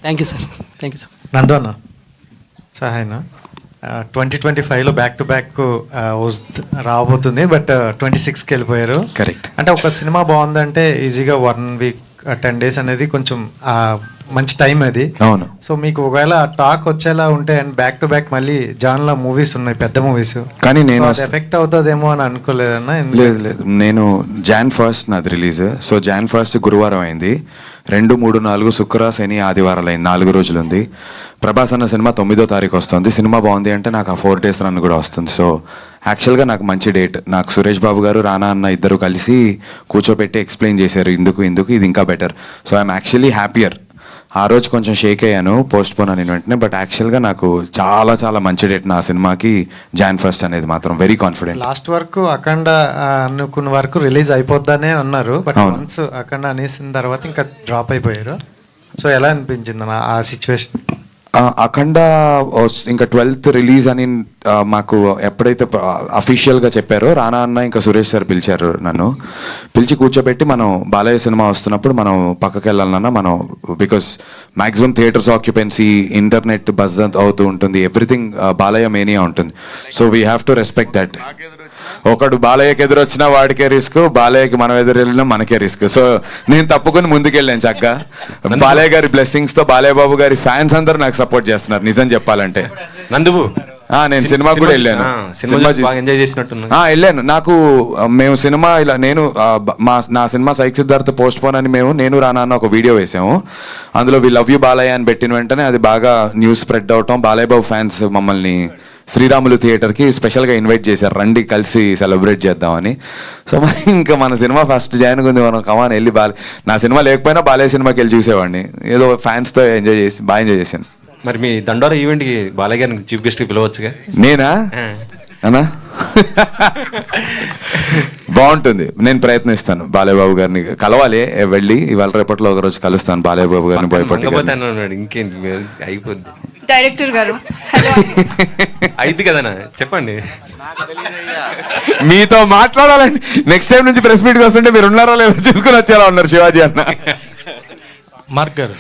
Thank you sir, thank you sir. నందు అన్న సహాయన 2025లో back to back రాబోతుంది, బట్ 26కి వెళ్ళిపోయారు. కరెక్ట్. అంటే ఒక సినిమా బాగుందంటే ఈజీగా 1 వీక్ 10 days అనేది కొంచెం మంచి టైం అది. అవును. సో మీకు ఒకవేళ టాక్ వచ్చేలా ఉంటే అండ్ బ్యాక్ టు బ్యాక్ మళ్ళీ జాన్లో మూవీస్ ఉన్నాయి, పెద్ద మూవీస్, కానీ నేను ఎఫెక్ట్ అవుతుందేమో అని అనుకోలేదన్నా. లేదు లేదు, నేను Jan 1st నాది రిలీజ్. సో Jan 1st గురువారం అయింది, 2, 3, 4 శుక్ర శని ఆదివారాలు అయింది, 4 రోజులు ఉంది. ప్రభాస్ అన్న సినిమా 9వ తారీఖు వస్తుంది. సినిమా బాగుంది అంటే నాకు ఆ 4 days రన్ కూడా వస్తుంది. సో యాక్చువల్గా నాకు మంచి డేట్. నాకు సురేష్ బాబు గారు, రానా అన్న ఇద్దరు కలిసి కూర్చోపెట్టి ఎక్స్ప్లెయిన్ చేశారు ఎందుకు ఇది ఇంకా better. So I'm actually happier. ఆ రోజు కొంచెం షేక్ అయ్యాను, పోస్ట్ పోన్ అని వెంటనే, బట్ యాక్చువల్గా నాకు చాలా చాలా మంచి డేట్ నా సినిమాకి Jan 1st అనేది మాత్రం వెరీ కాన్ఫిడెంట్. లాస్ట్ వరకు అఖండ అనుకున్న వరకు రిలీజ్ అయిపోద్దనే అన్నారు, బట్ వన్స్ అఖండ అనేసిన తర్వాత ఇంకా డ్రాప్ అయిపోయారు. సో ఎలా అనిపించింది ఆ సిచ్యువేషన్? అఖండ ఇంకా 12th రిలీజ్ అని మాకు ఎప్పుడైతే అఫీషియల్గా చెప్పారో, రానా అన్న ఇంకా సురేష్ సార్ పిలిచారు, నన్ను పిలిచి కూర్చోబెట్టి, మనం బాలయ్య సినిమా వస్తున్నప్పుడు మనం పక్కకి వెళ్ళాలన్నా మనం, because maximum theatres occupancy, internet buzz అవుతూ ఉంటుంది, ఎవ్రీథింగ్ బాలయ్య మేనియా ఉంటుంది. So we have to respect that. ఒకడు బాలయ్యకి ఎదురొచ్చినా వాడికే రిస్క్, బాలయ్యకి మనం ఎదురు వెళ్ళినా మనకే రిస్క్. సో నేను తప్పుకొని ముందుకెళ్ళాను చక్కగా. బాలయ్య గారి బ్లెస్సింగ్స్తో, బాలయ్య బాబు గారి ఫ్యాన్స్ అందరూ నాకు సపోర్ట్ చేస్తున్నారు నిజం చెప్పాలంటే. నందువు నేను సినిమా కూడా వెళ్ళాను, వెళ్ళాను. నాకు మేము సినిమా ఇలా నా cinema psych Siddhartha post phone అని నేను రానా అన్న ఒక వీడియో వేసాము. అందులో వి లవ్ యూ బాలయ్య అని పెట్టిన వెంటనే అది బాగా న్యూస్ స్ప్రెడ్ అవటం, బాలయ్య బాబు ఫ్యాన్స్ మమ్మల్ని శ్రీరాములు థియేటర్కి స్పెషల్గా ఇన్వైట్ చేశారు, రండి కలిసి సెలబ్రేట్ చేద్దామని. సో మరి ఇంకా మన సినిమా ఫస్ట్ జాయిన్ ఉంది, మనం కమాన్ వెళ్ళి నా సినిమా లేకపోయినా బాలయ్య సినిమాకి వెళ్ళి చూసేవాడిని, ఏదో ఫ్యాన్స్తో బాగా ఎంజాయ్ చేశాను. మరి మీ దండోరా ఈవెంట్కి బాలయ్య గారిని చీఫ్ గెస్ట్కి పిలవచ్చుగా? నేనా అన్నా? బాగుంటుంది, నేను ప్రయత్నిస్తాను. బాలయ్య బాబు గారిని కలవాలి, వెళ్ళి ఇవాళ రేపట్లో ఒక రోజు కలుస్తాను బాలయ్య బాబు గారిని. భయపడి ఇంకేంటి అయిపోద్ది. డైరెక్టర్ గారు అయింది కదనా, చెప్పండి. మీతో మాట్లాడాలండి, నెక్స్ట్ టైం నుంచి ప్రెస్ మీట్కి వస్తుంటే మీరు ఉన్నారో లేదో చూసుకుని వచ్చేలా ఉన్నారు శివాజీ అన్న. మార్క్ గారు